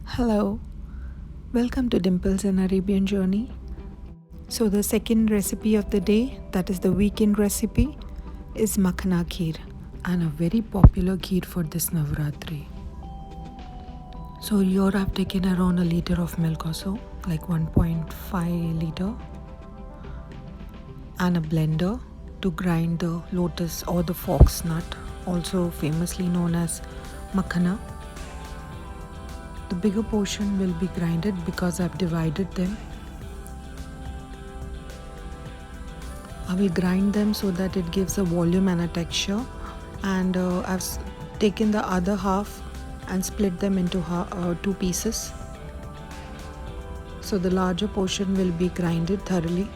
Hello, welcome to Dimple's and Arabian journey. So, the second recipe of the day, that is the weekend recipe, is Makhana Kheer, and a very popular kheer for this Navratri. So, here I've taken around a liter of milk or so, like 1.5 liter, and a blender to grind the Lotus or the Foxnut, also famously known as Makhana. The bigger portion will be grinded because I've divided them. I will grind them so that it gives a volume and a texture, and I've taken the other half and split them into two pieces. So the larger portion will be grinded thoroughly.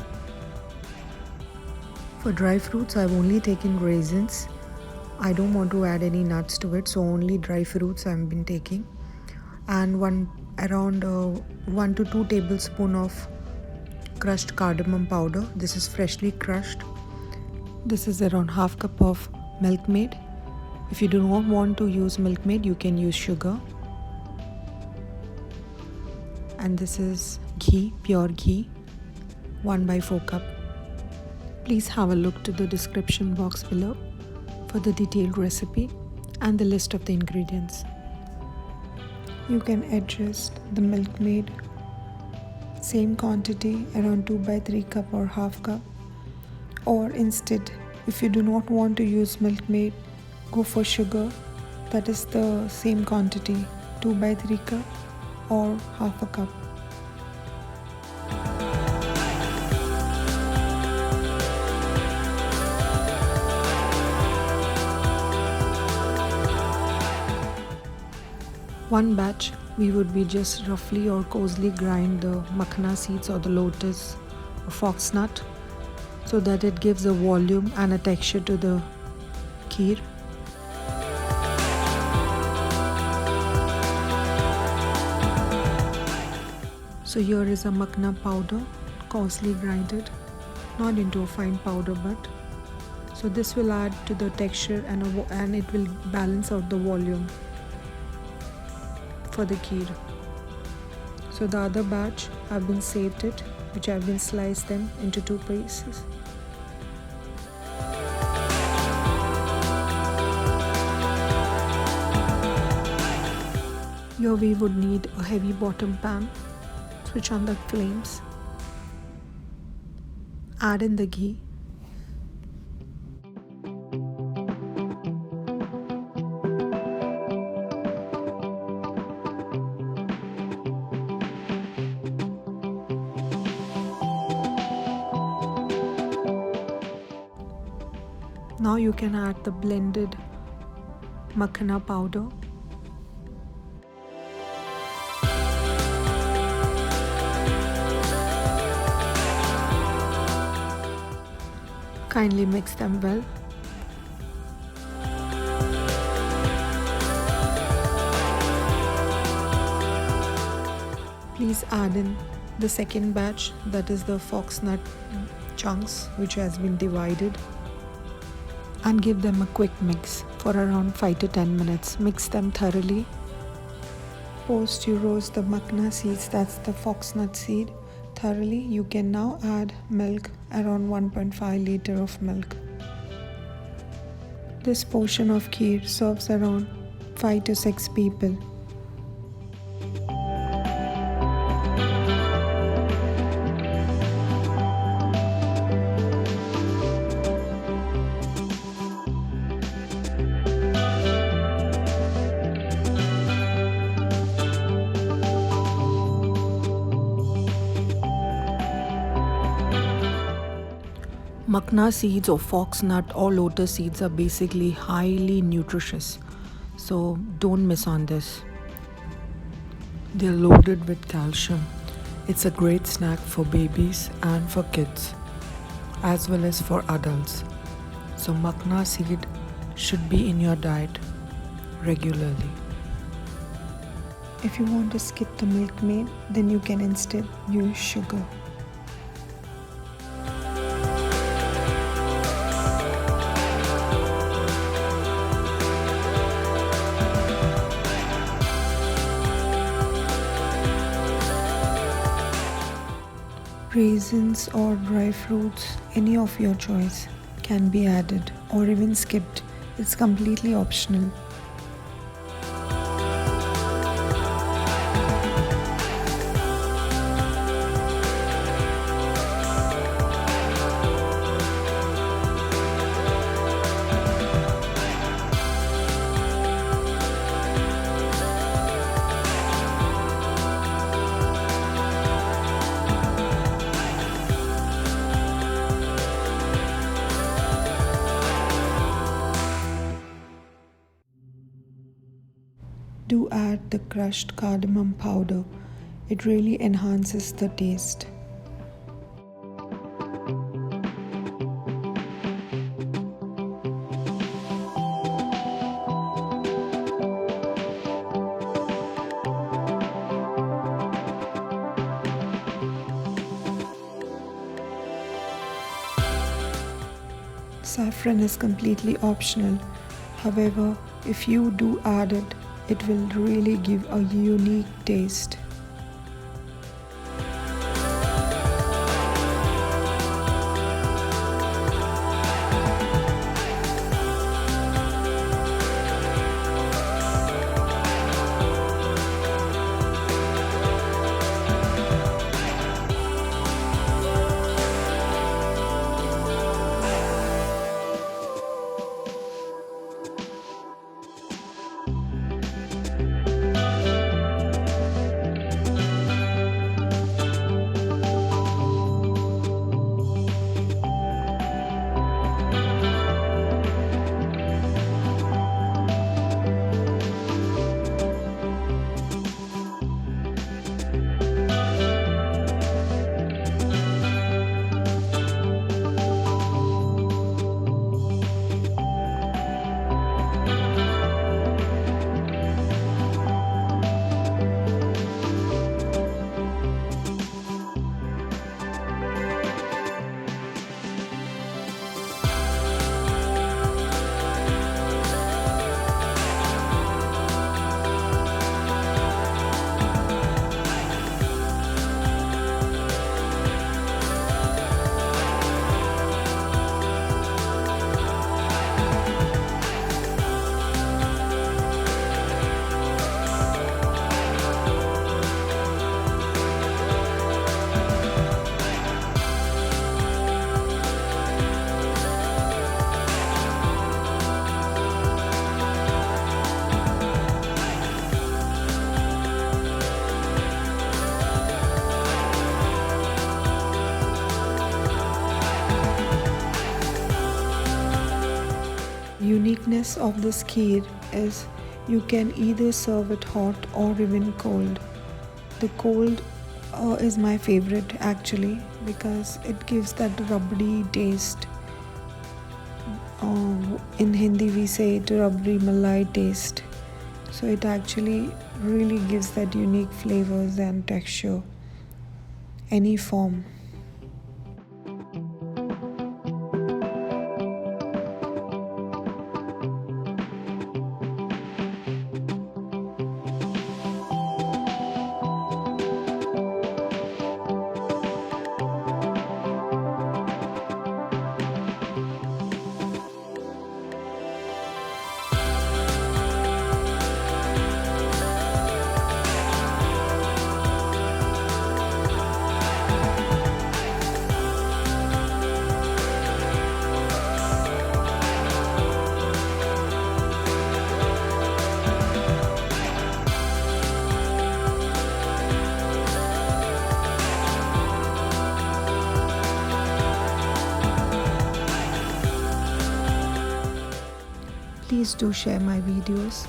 For dry fruits, I've only taken raisins. I don't want to add any nuts to it, so only dry fruits I've been taking. And around 1 to 2 tablespoons of crushed cardamom powder. This is freshly crushed. This is around half cup of Milkmaid. If you do not want to use Milkmaid, you can use sugar. And this is ghee, pure ghee, 1/4 cup. Please have a look to the description box below for the detailed recipe and the list of the ingredients. You can adjust the Milkmaid same quantity, around 2/3 cup or half cup, or instead, if you do not want to use Milkmaid, go for sugar. That is the same quantity, 2/3 cup or half a cup. One batch, we would be just roughly or coarsely grind the makhana seeds or the lotus or foxnut so that it gives a volume and a texture to the kheer. So here is a makhana powder, coarsely grinded, not into a fine powder, but so this will add to the texture and it will balance out the volume for the kheer. So the other batch I've been saved it, which I've been sliced them into two pieces. Here we would need a heavy bottom pan. Switch on the flames. Add in the ghee. Now you can add the blended makhana powder. Kindly mix them well. Please add in the second batch, that is the foxnut chunks, which has been divided, and give them a quick mix for around 5 to 10 minutes. Mix them thoroughly. Post you roast the makhana seeds, that's the foxnut seed, thoroughly. You can now add milk, around 1.5 liter of milk. This portion of kheer serves around 5 to 6 people. Makhana seeds or foxnut or lotus seeds are basically highly nutritious, so don't miss on this. They're loaded with calcium. It's a great snack for babies and for kids, as well as for adults. So makhana seed should be in your diet regularly. If you want to skip the Milkmaid, then you can instead use sugar. Raisins or dry fruits, any of your choice, can be added or even skipped. It's completely optional. Do add the crushed cardamom powder. It really enhances the taste. Saffron is completely optional. However, if you do add it, it will really give a unique taste. Uniqueness of this kheer is you can either serve it hot or even cold. The cold is my favorite actually because it gives that rubbery taste. In Hindi we say it rubbery malai taste. So it actually really gives that unique flavors and texture. Any form. Please do share my videos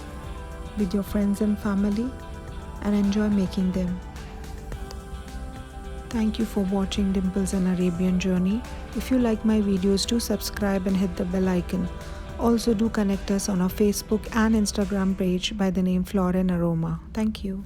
with your friends and family and enjoy making them. Thank you for watching Dimple's and Arabian journey. If you like my videos, do subscribe and hit the bell icon. Also do connect us on our Facebook and Instagram page by the name Flora and Aroma. Thank you.